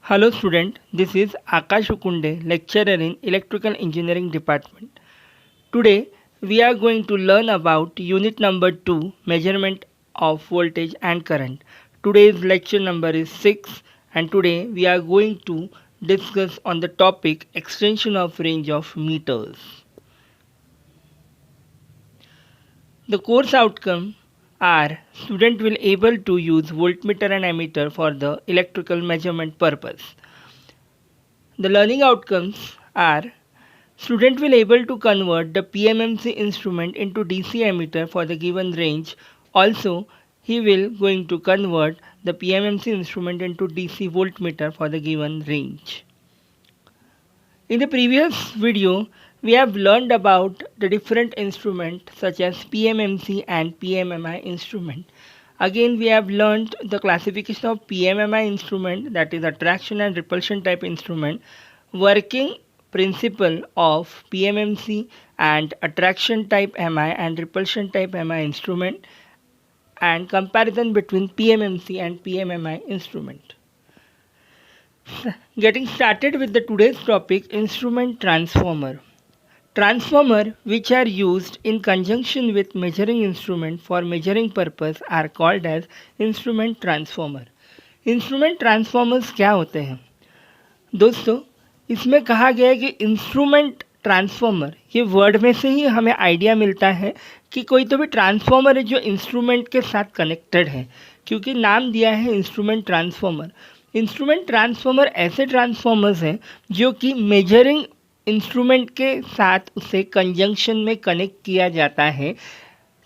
Hello student, this is Akash Ukunde, lecturer in Electrical Engineering Department. Today we are going to learn about unit number 2, measurement of voltage and current. Today's lecture number is 6 and today we are going to discuss on the topic extension of range of meters. The course outcome are student will able to use voltmeter and ammeter for the electrical measurement purpose. The learning outcomes are student will able to convert the PMMC instrument into DC ammeter for the given range. Also, he will going to convert the PMMC instrument into DC voltmeter for the given range. In the previous video, we have learned about the different instruments such as PMMC and PMMI instrument. Again, we have learned the classification of PMMI instrument, that is attraction and repulsion type instrument, working principle of PMMC and attraction type MI and repulsion type MI instrument, and comparison between PMMC and PMMI instrument. Getting started with the today's topic, instrument transformer. Transformer which are used in conjunction with measuring instrument for measuring purpose are called as instrument transformer. Instrument transformers क्या होते हैं दोस्तों? इसमें कहा गया है कि instrument transformer, ये वर्ड में से ही हमें आइडिया मिलता है कि कोई तो भी ट्रांसफॉर्मर है जो इंस्ट्रूमेंट के साथ कनेक्टेड है, क्योंकि नाम दिया है इंस्ट्रूमेंट ट्रांसफॉर्मर. इंस्ट्रूमेंट ट्रांसफॉर्मर ऐसे ट्रांसफॉर्मर्स हैं जो कि मेजरिंग इंस्ट्रूमेंट के साथ उसे कंजंक्शन में कनेक्ट किया जाता है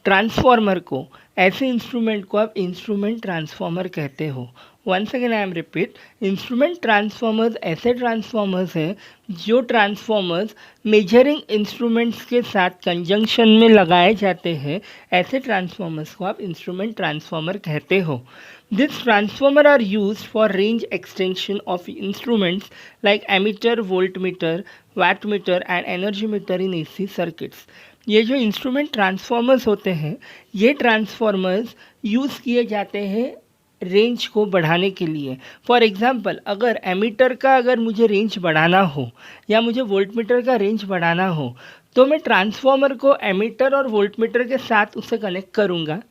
ट्रांसफॉर्मर को. ऐसे इंस्ट्रूमेंट को आप इंस्ट्रूमेंट ट्रांसफॉर्मर कहते हो. Once again I am repeat, instrument transformers ऐसे ट्रांसफॉर्मर्स हैं जो ट्रांसफॉर्मर्स मेजरिंग इंस्ट्रूमेंट्स के साथ कंजंक्शन में लगाए जाते हैं. ऐसे ट्रांसफॉर्मर्स को आप इंस्ट्रूमेंट ट्रांसफॉर्मर कहते हो. This transformer are used for range extension of instruments like ammeter, voltmeter, wattmeter and energy meter in AC circuits. ये जो इंस्ट्रूमेंट ट्रांसफॉर्मर्स होते हैं, ये ट्रांसफॉर्मर्स यूज़ किए जाते हैं रेंज को बढ़ाने के लिए. फॉर एग्जांपल, अगर एमीटर का अगर मुझे रेंज बढ़ाना हो या मुझे वोल्टमीटर का रेंज बढ़ाना हो, तो मैं ट्रांसफॉर्मर को एमीटर और वोल्टमीटर के साथ उसे कनेक्ट करूँगा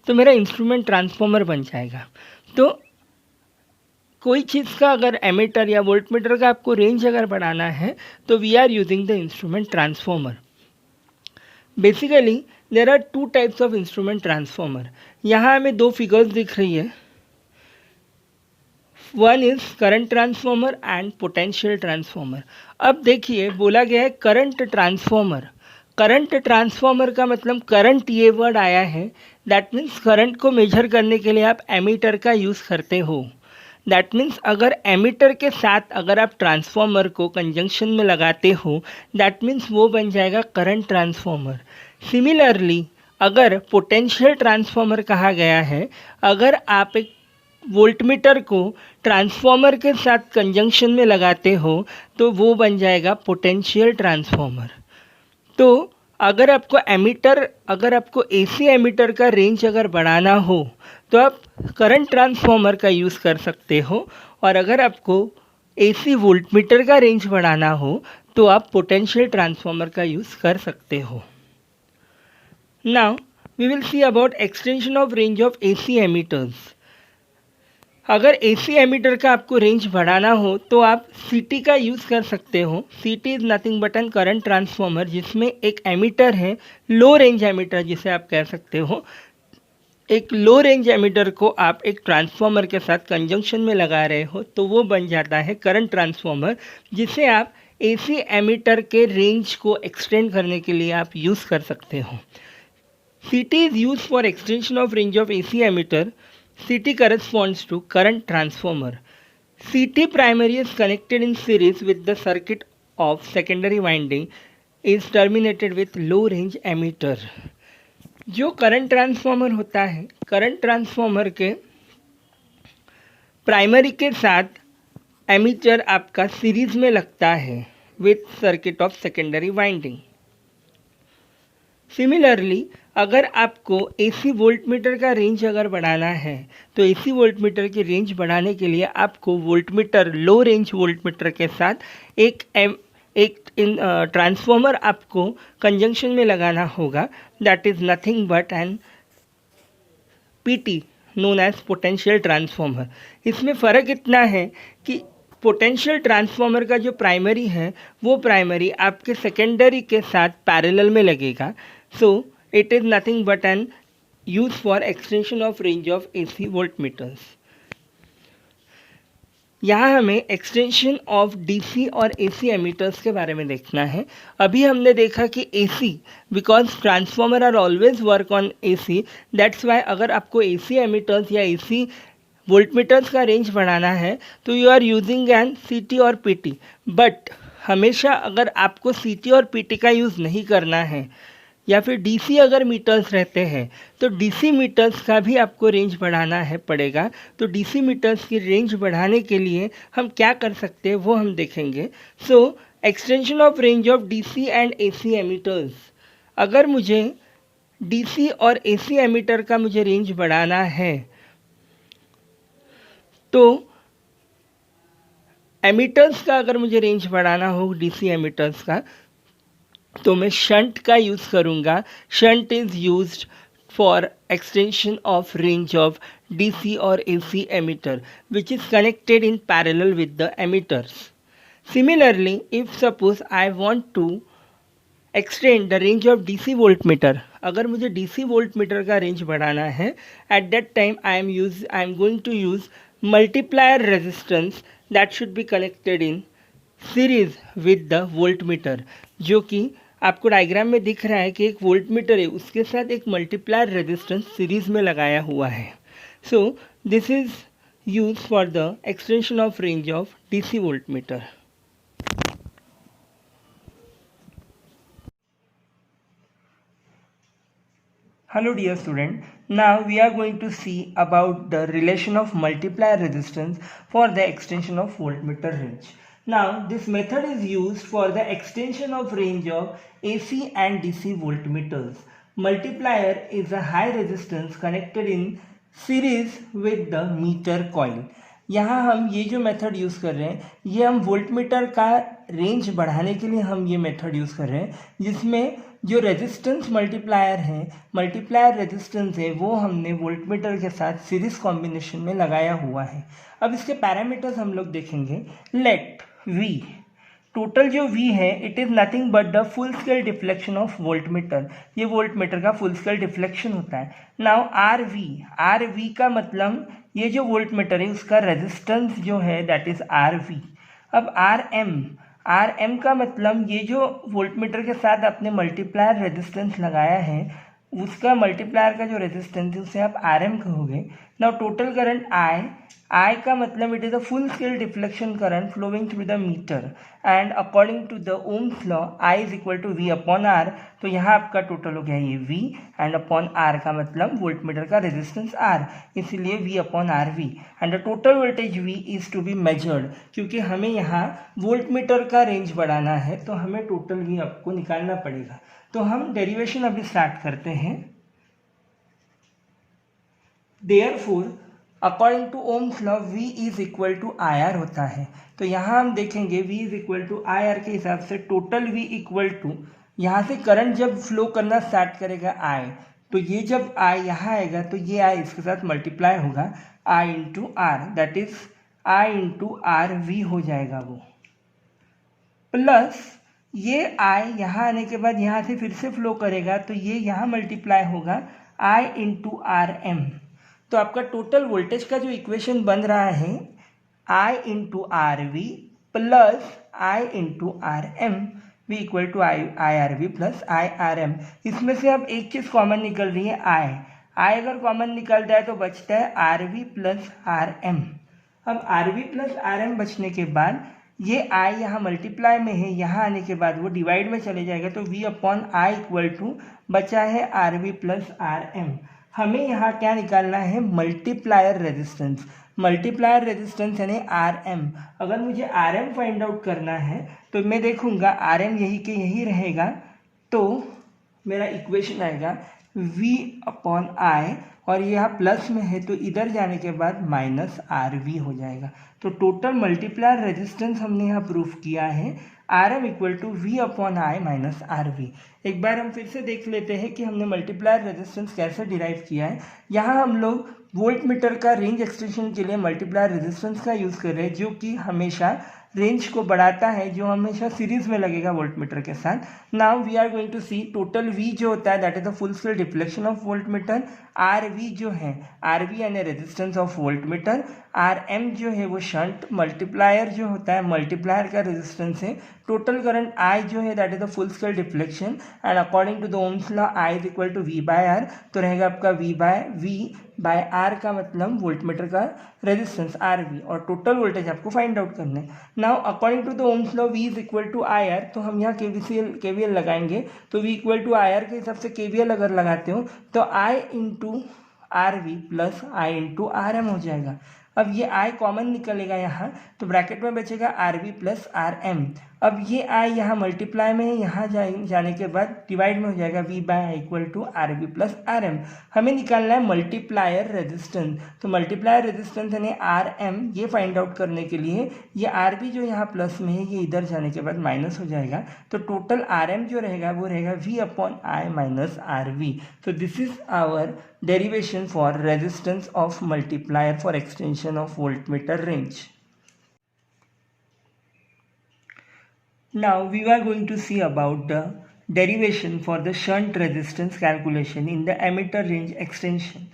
तो मेरा इंस्ट्रूमेंट ट्रांसफॉर्मर बन जाएगा. तो कोई चीज़ का अगर एमीटर या वोल्टमीटर का आपको रेंज अगर बढ़ाना है तो we are using the instrument transformer. Basically there are two types of instrument transformer. यहाँ हमें दो फिगर्स दिख रही है. One is current transformer and potential transformer. अब देखिए, बोला गया है करंट ट्रांसफॉर्मर. करंट ट्रांसफॉर्मर का मतलब करंट ये वर्ड आया है, दैट मीन्स करंट को मेजर करने के लिए आप एमीटर का यूज़ करते हो. दैट मीन्स अगर एमीटर के साथ अगर आप ट्रांसफॉर्मर को कंजंक्शन में लगाते हो, दैट मीन्स वो बन जाएगा करंट ट्रांसफॉर्मर. सिमिलरली अगर पोटेंशियल ट्रांसफॉर्मर कहा गया है, अगर आप एक वोल्टमीटर को ट्रांसफॉर्मर के साथ कंजंक्शन में लगाते हो तो वो बन जाएगा पोटेंशियल ट्रांसफॉर्मर. तो अगर आपको एसी एमीटर का रेंज अगर बढ़ाना हो तो आप करंट ट्रांसफॉर्मर का यूज़ कर सकते हो, और अगर आपको एसी वोल्टमीटर का रेंज बढ़ाना हो तो आप पोटेंशियल ट्रांसफॉर्मर का यूज़ कर सकते हो. Now we will see about extension of range of AC ammeters. अगर एसी एमीटर का आपको रेंज बढ़ाना हो तो आप सीटी का यूज़ कर सकते हो. CT is nothing but an current transformer, जिसमें एक एमीटर है, लो रेंज एमीटर जिसे आप कह सकते हो. एक लो रेंज एमीटर को आप एक ट्रांसफॉर्मर के साथ कंजंक्शन में लगा रहे हो तो वो बन जाता है करंट ट्रांसफॉर्मर, जिसे आप एसी एमीटर के रेंज को एक्सटेंड करने के लिए आप यूज़ कर सकते हो. CT is use for extension of range of AC ammeter. CT corresponds to current transformer. CT primary is connected in series with the circuit of secondary winding is terminated with low range ammeter. जो current transformer होता है, current transformer के primary के साथ ammeter आपका series में लगता है with circuit of secondary winding. Similarly अगर आपको एसी वोल्टमीटर का रेंज अगर बढ़ाना है तो एसी वोल्टमीटर की रेंज बढ़ाने के लिए आपको वोल्टमीटर लो रेंज वोल्टमीटर के साथ एक ट्रांसफॉर्मर आपको कंजंक्शन में लगाना होगा, that is nothing but an PT known as potential transformer. इसमें फ़र्क इतना है कि पोटेंशियल ट्रांसफॉर्मर का जो प्राइमरी है वो प्राइमरी आपके सेकेंडरी के साथ पैरेलल में लगेगा, so it is nothing but an use for extension of range of AC voltmeters. यहाँ हमें एक्सटेंशन ऑफ डीसी और एसी एमीटर्स के बारे में देखना है। अभी हमने देखा कि AC, because transformer are always work on AC, that's why अगर आपको एसी एमीटर्स या एसी वोल्टमीटर्स का रेंज बढ़ाना है तो यू आर यूजिंग एन सीटी और पीटी। बट हमेशा अगर आपको सीटी और पीटी का यूज़ नहीं करना है या फिर डीसी अगर मीटर्स रहते हैं तो डीसी मीटर्स का भी आपको रेंज बढ़ाना है पड़ेगा। तो डीसी मीटर्स की रेंज बढ़ाने के लिए हम क्या कर सकते हैं वो हम देखेंगे। So extension of range of DC and AC ammeters, अगर मुझे डीसी और एसी एमीटर का मुझे रेंज बढ़ाना है तो एमीटर्स का अगर मुझे रेंज बढ़ाना हो डीसी एमीटर्स का तो मैं शंट का यूज़ करूँगा। Shunt is used for extension of range of DC और AC ammeter which is connected in parallel with the ammeters. Similarly if suppose I want to extend the range of DC voltmeter, अगर मुझे DC voltmeter का range बढ़ाना है, at that time I am going to use multiplier resistance that should be connected in series with the voltmeter, जो कि आपको diagram में दिख रहा है कि एक वोल्टमीटर है उसके साथ एक मल्टीप्लायर रेजिस्टेंस सीरीज में लगाया हुआ है। So this is use for the extension of range of DC voltmeter. Hello dear student, now we are going to see about the relation of multiplier resistance for the extension of voltmeter range. Now this method is used for the extension of range of AC and DC voltmeters. Multiplier is a high resistance connected in series with the meter coil. यहाँ हम ये जो method use कर रहे हैं ये हम voltmeter का रेंज बढ़ाने के लिए हम ये मेथड यूज़ कर रहे हैं, जिसमें जो रेजिस्टेंस मल्टीप्लायर रेजिस्टेंस है वो हमने वोल्टमीटर के साथ सीरीज कॉम्बिनेशन में लगाया हुआ है। अब इसके पैरामीटर्स हम लोग देखेंगे। लेट V, टोटल जो V है it is nothing but the full scale deflection of voltmeter, ये वोल्टमीटर का फुल स्केल डिफ्लेक्शन होता है। नाउ आर वी का मतलब ये जो वोल्टमीटर है उसका रेजिस्टेंस जो है दैट इज़ RV। अब आर एम का मतलब ये जो वोल्टमीटर के साथ आपने मल्टीप्लायर रेजिस्टेंस लगाया है उसका मल्टीप्लायर का जो रेजिस्टेंस है उसे आप RM कहोगे। नाउ टोटल करंट I का मतलब it is a full scale deflection current flowing through the meter and according to the Ohm's law I is equal to V upon R। तो यहाँ आपका टोटल हो गया ये V एंड अपॉन R का मतलब वोल्टमीटर का रेजिस्टेंस R, इसलिए V upon RV and the total voltage V is to be measured, क्योंकि हमें यहाँ वोल्टमीटर का रेंज बढ़ाना है तो हमें टोटल V आपको निकालना पड़ेगा। तो हम डेरिवेशन अभी स्टार्ट करते हैं। Therefore according to Ohm's law V is equal to IR होता है। तो यहाँ हम देखेंगे V is equal to IR के हिसाब से टोटल V इक्वल टू, यहाँ से करंट जब फ्लो करना स्टार्ट करेगा I, तो ये जब I यहाँ आएगा तो ये I इसके साथ मल्टीप्लाई होगा I into R, that is I into RV हो जाएगा वो, प्लस ये I यहाँ आने के बाद यहाँ से फिर से फ्लो करेगा तो ये यहाँ मल्टीप्लाई होगा I इंटू RM। तो आपका टोटल वोल्टेज का जो इक्वेशन बन रहा है I into RV plus I into RM V equal to IRV plus IRM। इसमें से अब एक चीज़ कॉमन निकल रही है I अगर कॉमन निकलता है तो बचता है RV प्लस RM। अब RV प्लस RM बचने के बाद ये I यहाँ मल्टीप्लाई में है, यहाँ आने के बाद वो डिवाइड में चले जाएगा तो V upon I equal to बचा है RV प्लस RM। हमें यहाँ क्या निकालना है, मल्टीप्लायर रेजिस्टेंस यानी RM। अगर मुझे RM फाइंड आउट करना है तो मैं देखूँगा RM यही के यही रहेगा, तो मेरा इक्वेशन आएगा V अपॉन I, और ये यहाँ प्लस में है तो इधर जाने के बाद माइनस RV हो जाएगा। तो टोटल मल्टीप्लायर रेजिस्टेंस हमने यहाँ प्रूफ किया है RM equal to V upon I minus RV। एक बार हम फिर से देख लेते हैं कि हमने मल्टीप्लायर रेजिस्टेंस कैसे डिराइव किया है। यहाँ हम लोग वोल्ट मीटर का रेंज एक्सटेंशन के लिए मल्टीप्लायर रेजिस्टेंस का यूज़ कर रहे हैं, जो कि हमेशा रेंज को बढ़ाता है, जो हमेशा सीरीज में लगेगा वोल्ट मीटर के साथ। Now we are going to see total V जो होता है that is the full scale deflection of voltmeter, RV जो है RV यानी resistance of voltmeter, RM जो है वो शंट, मल्टीप्लायर जो होता है मल्टीप्लायर का रेजिस्टेंस है, टोटल करंट I जो है that is the full scale deflection, and according to the Ohm's law I is equal to V by R। तो रहेगा आपका V बाय R का मतलब वोल्ट मीटर का रेजिस्टेंस RV, और टोटल वोल्टेज आपको फाइंड आउट करना है। Now according to the Ohm's law V is equal to IR, तो हम यहाँ KVL लगाएंगे। तो V इक्वल टू IR के हिसाब से KVL अगर लगाते हो तो I into RV plus I into RM हो जाएगा। अब ये I कॉमन निकलेगा यहाँ, तो ब्रैकेट में बचेगा RV प्लस RM। अब ये I यहाँ मल्टीप्लाई में है, यहाँ जाने के बाद डिवाइड में हो जाएगा V by I equal to RV plus RM। हमें निकालना है मल्टीप्लायर रेजिस्टेंस, तो मल्टीप्लायर रेजिस्टेंस यानी RM, ये फाइंड आउट करने के लिए ये RV जो यहाँ प्लस में है ये इधर जाने के बाद माइनस हो जाएगा। तो टोटल RM जो रहेगा वो रहेगा V upon I minus RV। तो this is our derivation for resistance of multiplier for extension of voltmeter range. Now we are going to see about the derivation for the shunt resistance calculation in the emitter range extension.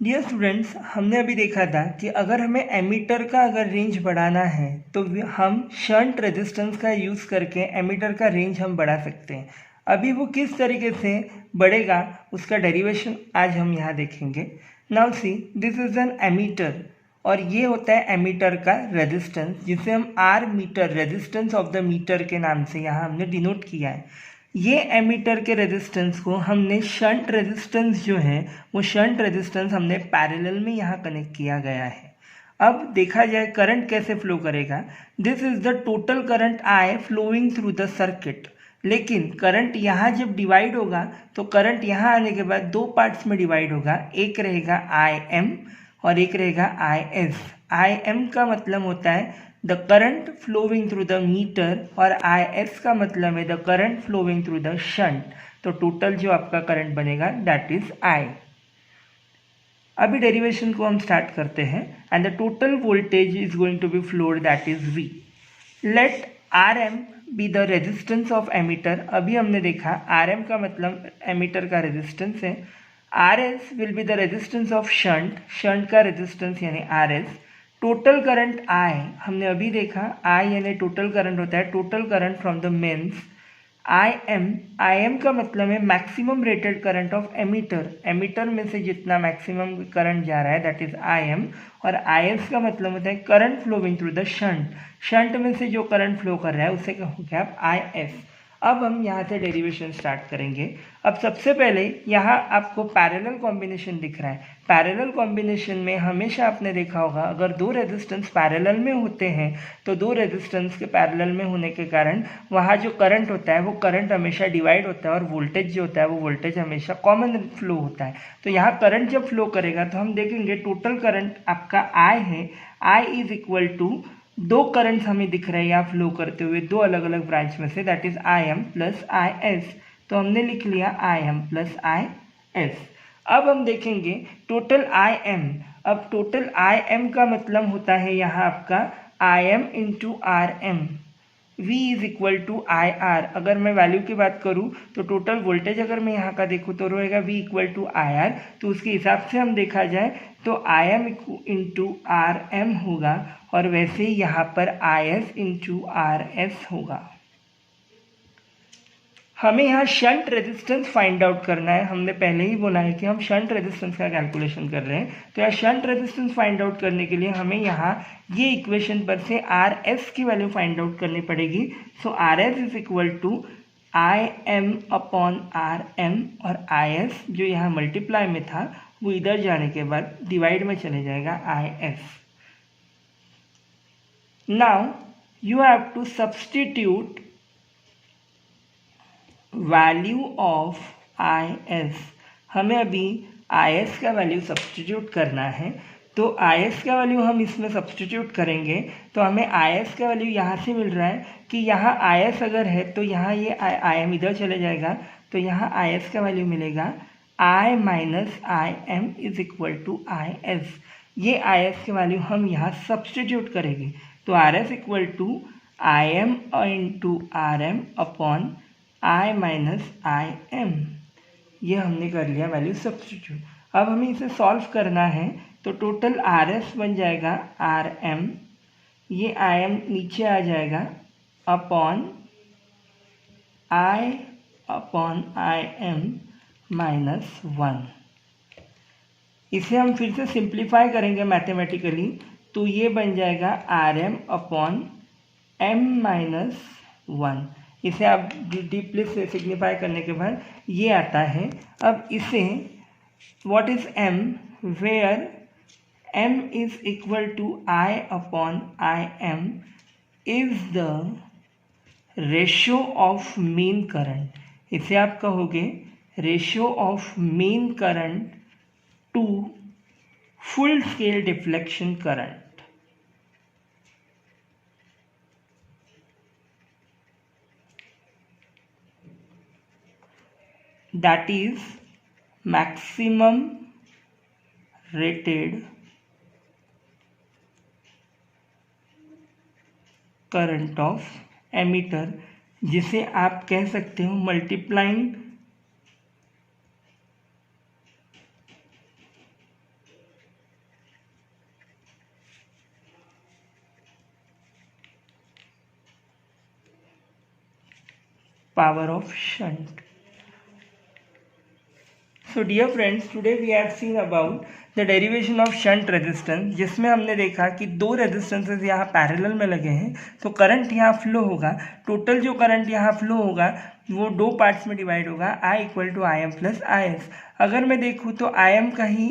Dear students, हमने अभी देखा था कि अगर हमें ammeter का अगर range बढ़ाना है तो हम शंट रेजिस्टेंस का यूज़ करके एमीटर का रेंज हम बढ़ा सकते हैं। अभी वो किस तरीके से बढ़ेगा उसका डेरिवेशन आज हम यहाँ देखेंगे। Now see this is an ammeter, और ये होता है एमीटर का रेजिस्टेंस, जिसे हम R meter resistance of the meter के नाम से यहाँ हमने डिनोट किया है। ये एमीटर के रेजिस्टेंस को हमने शंट रेजिस्टेंस जो है वो शंट रेजिस्टेंस हमने पैरेलल में यहाँ कनेक्ट किया गया है। अब देखा जाए करंट कैसे फ्लो करेगा। This is the total current I flowing through the circuit, लेकिन करंट यहाँ जब डिवाइड होगा तो करंट यहाँ आने के बाद दो पार्ट्स में डिवाइड होगा, एक रहेगा IM और एक रहेगा IS। IM का मतलब होता है the current flowing through the meter, और IS का मतलब है the current flowing through the shunt. तो टोटल जो आपका करंट बनेगा दैट इज I। अभी डेरिवेशन को हम स्टार्ट करते हैं, and the total voltage is going to be flowed that is V। Let RM be the resistance of ammeter. अभी हमने देखा RM का मतलब एमीटर का रेजिस्टेंस है, RS will be the resistance of shunt, shunt का रेजिस्टेंस यानी RS। Total current I हमने अभी देखा I यानी टोटल करंट होता है total current from the mains. IM का मतलब है maximum rated current of ammeter, ammeter में से जितना मैक्सिमम करंट जा रहा है दैट इज IM। और IS का मतलब होता है current flowing through the shunt, shunt में से जो करंट फ्लो कर रहा है उसे कहोगे आप IS। अब हम यहाँ से डेरिवेशन स्टार्ट करेंगे। अब सबसे पहले यहाँ आपको पैरेलल कॉम्बिनेशन दिख रहा है। पैरेलल कॉम्बिनेशन में हमेशा आपने देखा होगा अगर दो रेजिस्टेंस पैरेलल में होते हैं तो दो रेजिस्टेंस के पैरेलल में होने के कारण वहाँ जो करंट होता है वो करंट हमेशा डिवाइड होता है, और वोल्टेज जो होता है वो वोल्टेज हमेशा कॉमन फ्लो होता है। तो यहाँ करंट जब फ्लो करेगा तो हम देखेंगे टोटल करंट आपका I है, I इज इक्वल टू दो करंट्स हमें दिख रहे हैं यहाँ फ्लो करते हुए दो अलग अलग ब्रांच में से, that is IM plus IS। तो हमने लिख लिया IM प्लस IS। अब हम देखेंगे टोटल IM। अब टोटल IM का मतलब होता है यहाँ आपका IM into RM। V is equal to IR। अगर मैं वैल्यू की बात करूँ तो टोटल वोल्टेज अगर मैं यहाँ का देखूँ तो रहेगा V इक्वल टू IR। तो उसके हिसाब से हम देखा जाए तो IM इंटू RM होगा, और वैसे ही यहाँ पर IS इंटू RS होगा। हमें यहाँ शंट रेजिस्टेंस फाइंड आउट करना है। हमने पहले ही बोला है कि हम शंट रेजिस्टेंस का कैलकुलेशन कर रहे हैं, तो यहाँ शंट रेजिस्टेंस फाइंड आउट करने के लिए हमें यहाँ ये इक्वेशन पर से RS की वैल्यू फाइंड आउट करनी पड़ेगी। So RS is equal to IM upon RM, और IS जो यहाँ मल्टीप्लाई में था वो इधर जाने के बाद डिवाइड में चले जाएगा IS। Now you have to substitute value of I S. हमें अभी आई एस का वैल्यू सब्सटीट्यूट करना है, तो आई एस का वैल्यू हम इसमें सब्सटीट्यूट करेंगे तो हमें आई एस का वैल्यू यहाँ से मिल रहा है कि यहाँ आई एस अगर है तो यहाँ ये आई एम इधर चले जाएगा, तो यहाँ आई एस का वैल्यू मिलेगा I minus I M is equal to I S. ये आई एस के वैल्यू हम यहाँ सब्सटीट्यूट करेंगे, तो R S equal to I M into R M upon I minus I M. ये हमने कर लिया वैल्यू सब्सटीट्यूट। अब हमें इसे सॉल्व करना है, तो टोटल आर एस बन जाएगा आर एम, ये आई एम नीचे आ जाएगा अपॉन आई एम माइनस 1। इसे हम फिर से सिंप्लीफाई करेंगे मैथमेटिकली, तो ये बन जाएगा R M upon M minus 1। इसे आप डीपली से सिग्निफाई करने के बाद ये आता है। अब इसे what is M, where M is equal to I upon I M is the ratio of mean current. इसे आप कहोगे ratio of mean current to full scale deflection current. That is maximum rated current of emitter, जिसे आप कह सकते हो multiplying power of shunt. So dear friends, today we have seen about the derivation of shunt resistance, जिसमें हमने देखा कि दो रेजिस्टेंसेज यहाँ पैरेलल में लगे हैं, तो करंट यहाँ फ्लो होगा। टोटल जो करंट यहाँ फ्लो होगा वो दो पार्ट्स में डिवाइड होगा, I equal to I M plus I S. अगर मैं देखूँ तो आई एम का ही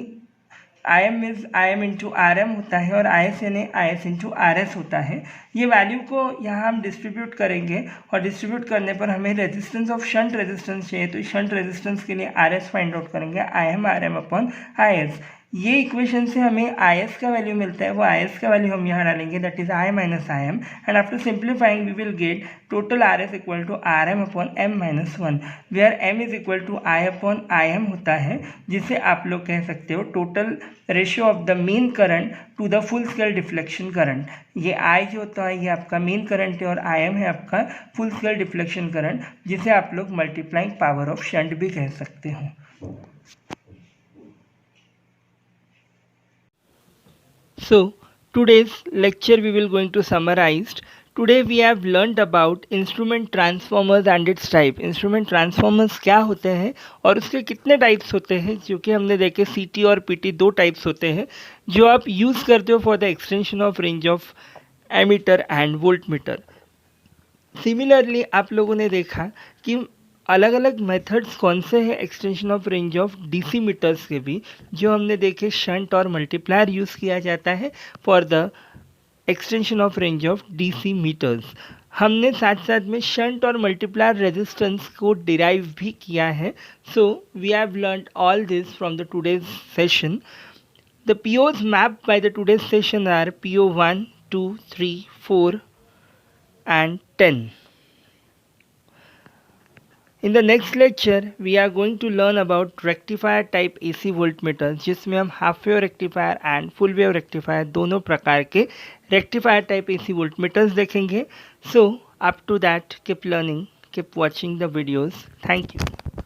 I M is I M into R M होता है और आई एस यानी I S into R S होता है। ये वैल्यू को यहाँ हम डिस्ट्रीब्यूट करेंगे और डिस्ट्रीब्यूट करने पर हमें रेजिस्टेंस ऑफ शंट रेजिस्टेंस चाहिए, तो शंट रेजिस्टेंस के लिए आर एस फाइंड आउट करेंगे, I M R M upon I S. ये इक्वेशन से हमें आई एस का वैल्यू मिलता है, वो आई एस का वैल्यू हम यहाँ डालेंगे, that is I minus I M, and after simplifying we will get total R S equal to R M upon M minus 1, where M is equal to I upon I M होता है, जिसे आप लोग कह सकते हो total ratio of the mean current to the full scale deflection current. ये I जो होता है ये आपका मीन करंट है और आई एम है आपका फुल स्केल डिफ्लेक्शन करंट, जिसे आप लोग मल्टीप्लाइंग पावर ऑफ शंट भी कह सकते हो। So today's lecture we will going to summarize. Today we have learned about instrument transformers and its type. Instrument transformers क्या होते हैं और उसके कितने टाइप्स होते हैं, जो कि हमने देखे CT और PT दो टाइप्स होते हैं जो आप यूज़ करते हो for the extension of range of ammeter and voltmeter. Similarly आप लोगों ने देखा कि अलग अलग मेथड्स कौन से हैं extension of range of DC meters के भी, जो हमने देखे शंट और मल्टीप्लायर यूज़ किया जाता है for the extension of range of DC meters. हमने साथ साथ में शंट और मल्टीप्लायर रेजिस्टेंस को डिराइव भी किया है। So we have learned all this from the today's session. The POs mapped by the today's session are PO 1, 2, 3, 4 and 10. In the next lecture, we are going to learn about rectifier type AC voltmeter, जिसमें हम half wave rectifier and full wave rectifier दोनों प्रकार के rectifier type AC voltmeters देखेंगे। So up to that, keep learning, keep watching the videos. Thank you.